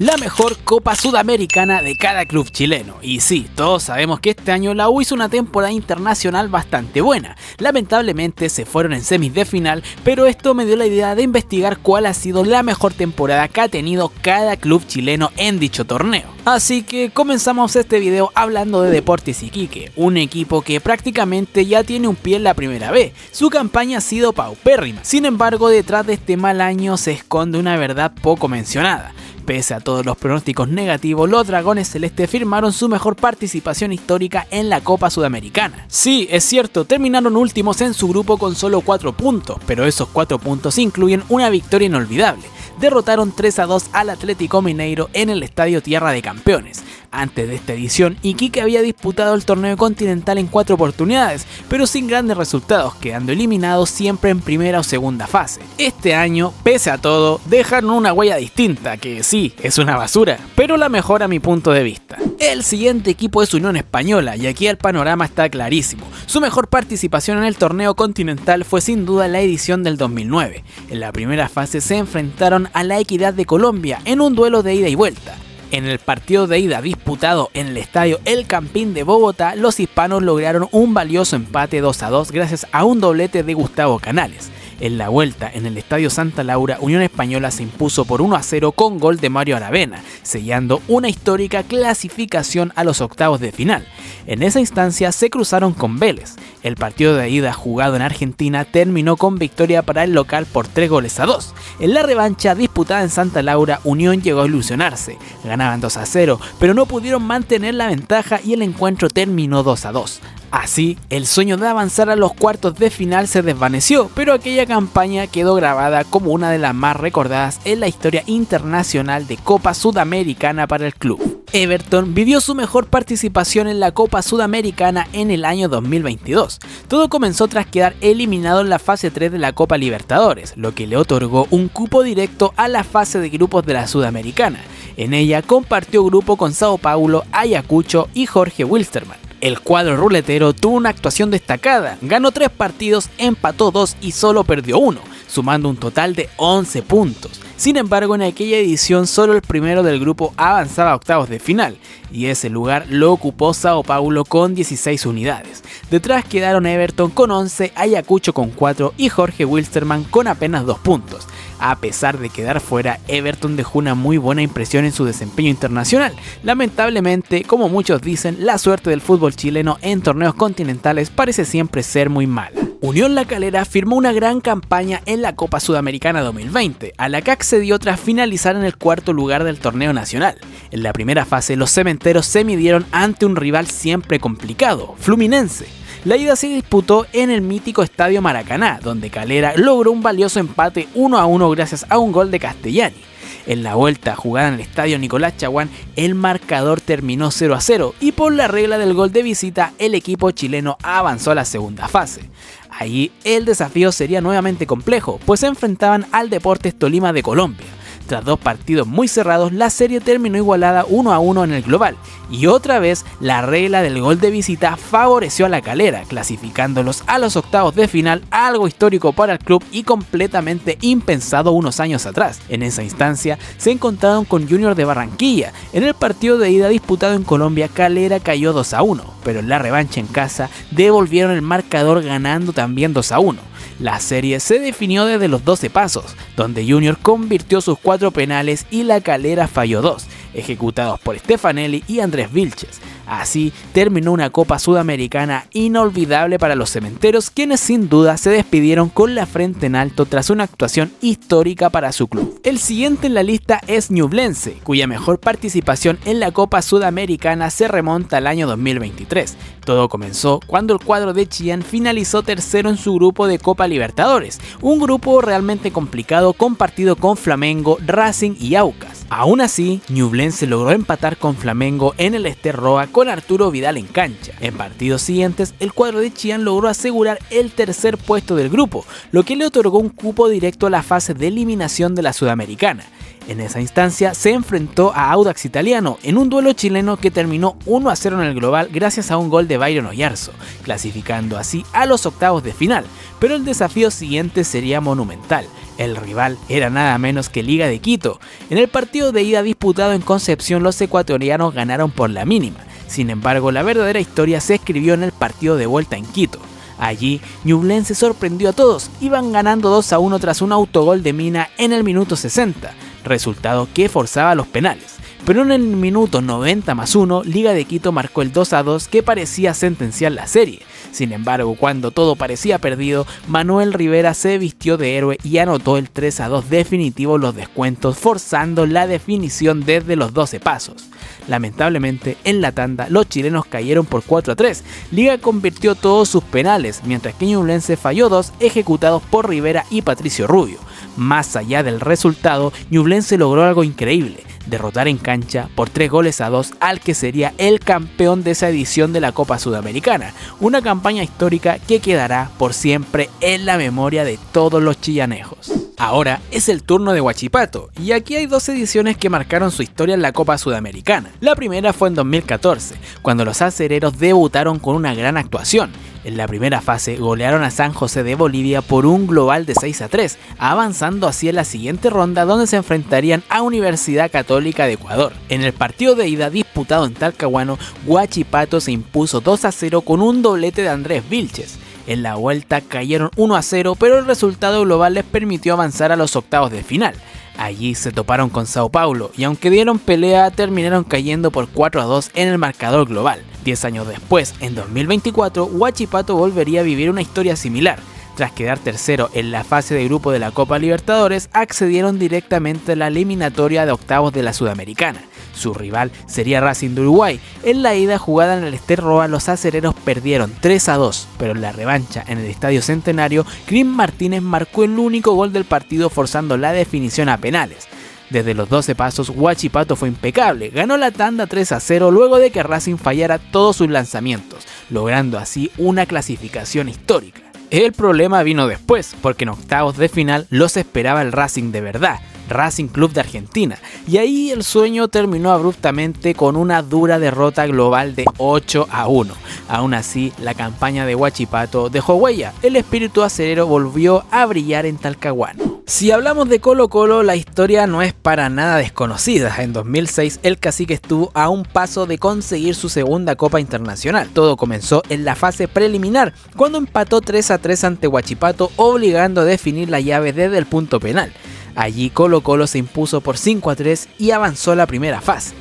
La mejor Copa Sudamericana de cada club chileno. Y sí, todos sabemos que este año la U hizo una temporada internacional bastante buena. Lamentablemente se fueron en semis de final, pero esto me dio la idea de investigar cuál ha sido la mejor temporada que ha tenido cada club chileno en dicho torneo. Así que comenzamos este video hablando de Deportes Iquique, un equipo que prácticamente ya tiene un pie en la primera B. Su campaña ha sido paupérrima, sin embargo detrás de este mal año se esconde una verdad poco mencionada. Pese a todos los pronósticos negativos, los Dragones Celestes firmaron su mejor participación histórica en la Copa Sudamericana. Sí, es cierto, terminaron últimos en su grupo con solo 4 puntos, pero esos 4 puntos incluyen una victoria inolvidable. Derrotaron 3-2 al Atlético Mineiro en el Estadio Tierra de Campeones. Antes de esta edición, Iquique había disputado el torneo continental en 4 oportunidades, pero sin grandes resultados, quedando eliminados siempre en primera o segunda fase. Este año, pese a todo, dejaron una huella distinta, que sí, es una basura, pero la mejor a mi punto de vista. El siguiente equipo es Unión Española, y aquí el panorama está clarísimo. Su mejor participación en el torneo continental fue sin duda la edición del 2009. En la primera fase se enfrentaron a la Equidad de Colombia en un duelo de ida y vuelta. En el partido de ida disputado en el estadio El Campín de Bogotá, los hispanos lograron un valioso empate 2-2 gracias a un doblete de Gustavo Canales. En la vuelta, en el estadio Santa Laura, Unión Española se impuso por 1-0 con gol de Mario Aravena, sellando una histórica clasificación a los octavos de final. En esa instancia se cruzaron con Vélez. El partido de ida jugado en Argentina terminó con victoria para el local por 3-2. En la revancha disputada en Santa Laura, Unión llegó a ilusionarse. Ganaban 2-0, pero no pudieron mantener la ventaja y el encuentro terminó 2-2. Así, el sueño de avanzar a los cuartos de final se desvaneció, pero aquella campaña quedó grabada como una de las más recordadas en la historia internacional de Copa Sudamericana para el club. Everton vivió su mejor participación en la Copa Sudamericana en el año 2022. Todo comenzó tras quedar eliminado en la fase 3 de la Copa Libertadores, lo que le otorgó un cupo directo a la fase de grupos de la Sudamericana. En ella compartió grupo con Sao Paulo, Ayacucho y Jorge Wilstermann. El cuadro ruletero tuvo una actuación destacada, ganó 3 partidos, empató 2 y solo perdió 1, sumando un total de 11 puntos. Sin embargo, en aquella edición solo el primero del grupo avanzaba a octavos de final, y ese lugar lo ocupó Sao Paulo con 16 unidades. Detrás quedaron Everton con 11, Ayacucho con 4 y Jorge Wilstermann con apenas 2 puntos. A pesar de quedar fuera, Everton dejó una muy buena impresión en su desempeño internacional. Lamentablemente, como muchos dicen, la suerte del fútbol chileno en torneos continentales parece siempre ser muy mala. Unión La Calera firmó una gran campaña en la Copa Sudamericana 2020, a la que accedió tras finalizar en el cuarto lugar del torneo nacional. En la primera fase, los cementeros se midieron ante un rival siempre complicado, Fluminense. La ida se disputó en el mítico Estadio Maracaná, donde Calera logró un valioso empate 1-1 gracias a un gol de Castellani. En la vuelta, jugada en el Estadio Nicolás Chaguán, el marcador terminó 0-0 y por la regla del gol de visita, el equipo chileno avanzó a la segunda fase. Allí el desafío sería nuevamente complejo, pues se enfrentaban al Deportes Tolima de Colombia. Tras 2 partidos muy cerrados, la serie terminó igualada 1-1 en el global, y otra vez la regla del gol de visita favoreció a La Calera, clasificándolos a los octavos de final, algo histórico para el club y completamente impensado unos años atrás. En esa instancia se encontraron con Junior de Barranquilla. En el partido de ida disputado en Colombia, Calera cayó 2-1, pero en la revancha en casa devolvieron el marcador ganando también 2-1. La serie se definió desde los 12 pasos, donde Junior convirtió sus 4 penales y La Calera falló 2, ejecutados por Stefanelli y Andrés Vilches. Así terminó una Copa Sudamericana inolvidable para los cementeros, quienes sin duda se despidieron con la frente en alto tras una actuación histórica para su club. El siguiente en la lista es Ñublense, cuya mejor participación en la Copa Sudamericana se remonta al año 2023. Todo comenzó cuando el cuadro de Chillán finalizó tercero en su grupo de Copa Libertadores, un grupo realmente complicado compartido con Flamengo, Racing y Aucas. Aún así, Ñublense logró empatar con Flamengo en el Ester Roa con Arturo Vidal en cancha. En partidos siguientes, el cuadro de Chillán logró asegurar el tercer puesto del grupo, lo que le otorgó un cupo directo a la fase de eliminación de la Sudamericana. En esa instancia se enfrentó a Audax Italiano en un duelo chileno que terminó 1-0 en el global gracias a un gol de Byron Oyarzo, clasificando así a los octavos de final, pero el desafío siguiente sería monumental. El rival era nada menos que Liga de Quito. En el partido de ida disputado en Concepción, los ecuatorianos ganaron por la mínima. Sin embargo, la verdadera historia se escribió en el partido de vuelta en Quito. Allí, Ñublense sorprendió a todos, iban ganando 2-1 tras un autogol de Mina en el minuto 60, resultado que forzaba los penales. Pero en el minuto 90+1, Liga de Quito marcó el 2-2 que parecía sentenciar la serie. Sin embargo, cuando todo parecía perdido, Manuel Rivera se vistió de héroe y anotó el 3-2 definitivo en los descuentos, forzando la definición desde los 12 pasos. Lamentablemente, en la tanda, los chilenos cayeron por 4-3. Liga convirtió todos sus penales, mientras que Ñublense falló 2 ejecutados por Rivera y Patricio Rubio. Más allá del resultado, Ñublense logró algo increíble: derrotar en cancha por 3-2 al que sería el campeón de esa edición de la Copa Sudamericana, una campaña histórica que quedará por siempre en la memoria de todos los chillanejos. Ahora es el turno de Huachipato, y aquí hay 2 ediciones que marcaron su historia en la Copa Sudamericana. La primera fue en 2014, cuando los acereros debutaron con una gran actuación. En la primera fase golearon a San José de Bolivia por un global de 6-3, avanzando así en la siguiente ronda, donde se enfrentarían a Universidad Católica de Ecuador. En el partido de ida disputado en Talcahuano, Huachipato se impuso 2-0 con un doblete de Andrés Vilches. En la vuelta cayeron 1-0, pero el resultado global les permitió avanzar a los octavos de final. Allí se toparon con Sao Paulo y aunque dieron pelea, terminaron cayendo por 4-2 en el marcador global. 10 años después, en 2024, Huachipato volvería a vivir una historia similar. Tras quedar tercero en la fase de grupo de la Copa Libertadores, accedieron directamente a la eliminatoria de octavos de la Sudamericana. Su rival sería Racing de Uruguay. En la ida jugada en el Ester Roa, los acereros perdieron 3-2, pero en la revancha en el Estadio Centenario, Cris Martínez marcó el único gol del partido, forzando la definición a penales. Desde los 12 pasos, Huachipato fue impecable, ganó la tanda 3-0 luego de que Racing fallara todos sus lanzamientos, logrando así una clasificación histórica. El problema vino después, porque en octavos de final los esperaba el Racing de verdad, Racing Club de Argentina, y ahí el sueño terminó abruptamente con una dura derrota global de 8-1. Aún así, la campaña de Huachipato dejó huella, el espíritu acerero volvió a brillar en Talcahuano. Si hablamos de Colo Colo, la historia no es para nada desconocida. En 2006 el cacique estuvo a un paso de conseguir su segunda Copa Internacional. Todo comenzó en la fase preliminar, cuando empató 3-3 ante Huachipato, obligando a definir la llave desde el punto penal. Allí Colo Colo se impuso por 5-3 y avanzó a la primera fase.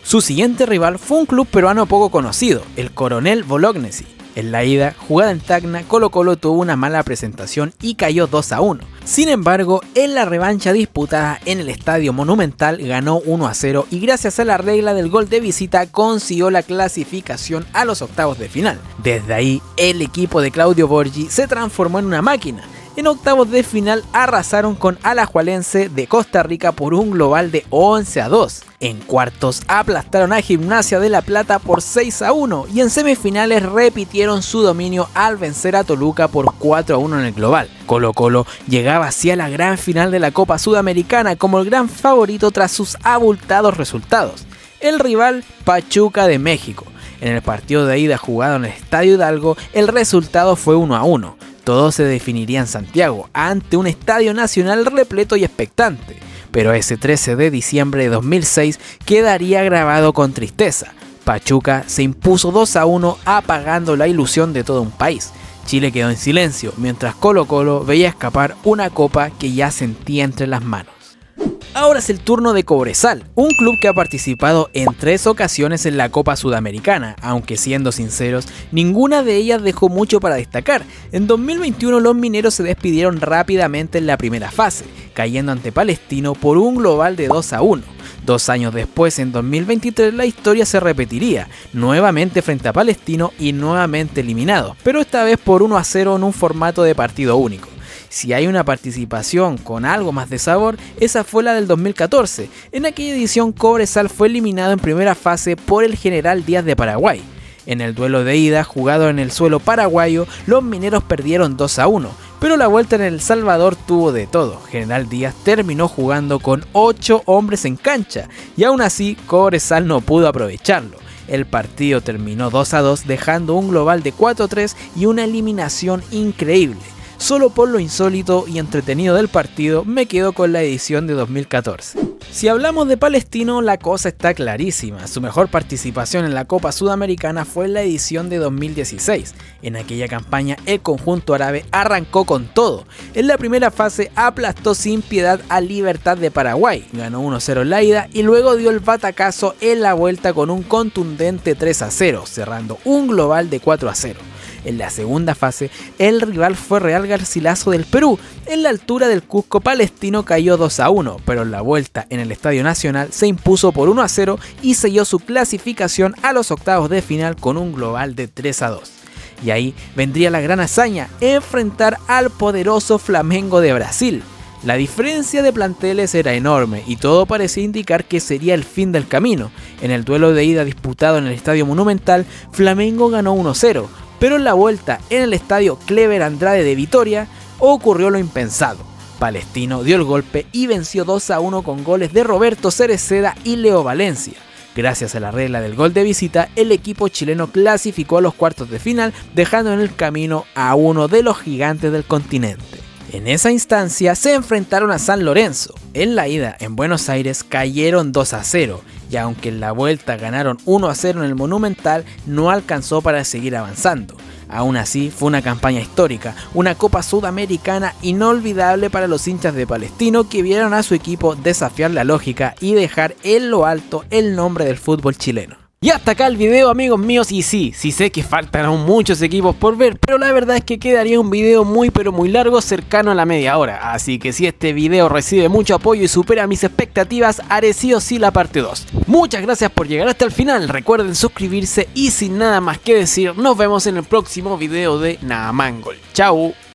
Su siguiente rival fue un club peruano poco conocido, el Coronel Bolognesi. En la ida, jugada en Tacna, Colo Colo tuvo una mala presentación y cayó 2-1. Sin embargo, en la revancha disputada en el Estadio Monumental ganó 1-0 y gracias a la regla del gol de visita consiguió la clasificación a los octavos de final. Desde ahí, el equipo de Claudio Borgi se transformó en una máquina. En octavos de final arrasaron con Alajuelense de Costa Rica por un global de 11-2. En cuartos aplastaron a Gimnasia de La Plata por 6-1 y en semifinales repitieron su dominio al vencer a Toluca por 4-1 en el global. Colo Colo llegaba hacia la gran final de la Copa Sudamericana como el gran favorito tras sus abultados resultados. El rival, Pachuca de México. En el partido de ida jugado en el Estadio Hidalgo, el resultado fue 1-1. Todo se definiría en Santiago, ante un estadio nacional repleto y expectante. Pero ese 13 de diciembre de 2006 quedaría grabado con tristeza. Pachuca se impuso 2-1, apagando la ilusión de todo un país. Chile quedó en silencio, mientras Colo Colo veía escapar una copa que ya sentía entre las manos. Ahora es el turno de Cobresal, un club que ha participado en 3 ocasiones en la Copa Sudamericana, aunque siendo sinceros, ninguna de ellas dejó mucho para destacar. En 2021 los mineros se despidieron rápidamente en la primera fase, cayendo ante Palestino por un global de 2-1. 2 años después, en 2023, la historia se repetiría, nuevamente frente a Palestino y nuevamente eliminados, pero esta vez por 1-0 en un formato de partido único. Si hay una participación con algo más de sabor, esa fue la del 2014. En aquella edición Cobresal fue eliminado en primera fase por el General Díaz de Paraguay. En el duelo de ida, jugado en el suelo paraguayo, los mineros perdieron 2-1, pero la vuelta en El Salvador tuvo de todo. General Díaz terminó jugando con 8 hombres en cancha, y aún así Cobresal no pudo aprovecharlo. El partido terminó 2-2, dejando un global de 4-3 y una eliminación increíble. solo por lo insólito y entretenido del partido me quedo con la edición de 2014. Si hablamos de Palestino, la cosa está clarísima. Su mejor participación en la Copa Sudamericana fue en la edición de 2016. En aquella campaña el conjunto árabe arrancó con todo. En la primera fase aplastó sin piedad a Libertad de Paraguay, ganó 1-0 en la ida y luego dio el batacazo en la vuelta con un contundente 3-0, cerrando un global de 4-0. En la segunda fase, el rival fue Real Garcilaso del Perú. En la altura del Cusco, Palestino cayó 2-1, pero en la vuelta en el Estadio Nacional se impuso por 1-0 y selló su clasificación a los octavos de final con un global de 3-2. Y ahí vendría la gran hazaña, enfrentar al poderoso Flamengo de Brasil. La diferencia de planteles era enorme y todo parecía indicar que sería el fin del camino. En el duelo de ida disputado en el Estadio Monumental, Flamengo ganó 1-0. Pero en la vuelta en el estadio Clever Andrade de Vitoria ocurrió lo impensado. Palestino dio el golpe y venció 2-1 con goles de Roberto Cereceda y Leo Valencia. Gracias a la regla del gol de visita, el equipo chileno clasificó a los cuartos de final, dejando en el camino a uno de los gigantes del continente. En esa instancia se enfrentaron a San Lorenzo. En la ida en Buenos Aires cayeron 2-0 y aunque en la vuelta ganaron 1-0 en el Monumental, no alcanzó para seguir avanzando. Aún así fue una campaña histórica, una Copa Sudamericana inolvidable para los hinchas de Palestino que vieron a su equipo desafiar la lógica y dejar en lo alto el nombre del fútbol chileno. Y hasta acá el video, amigos míos, y sí sé que faltan aún muchos equipos por ver, pero la verdad es que quedaría un video muy largo, cercano a la media hora, así que si este video recibe mucho apoyo y supera mis expectativas, haré sí o sí la parte 2. Muchas gracias por llegar hasta el final, recuerden suscribirse y sin nada más que decir, nos vemos en el próximo video de Naamangol. Chau.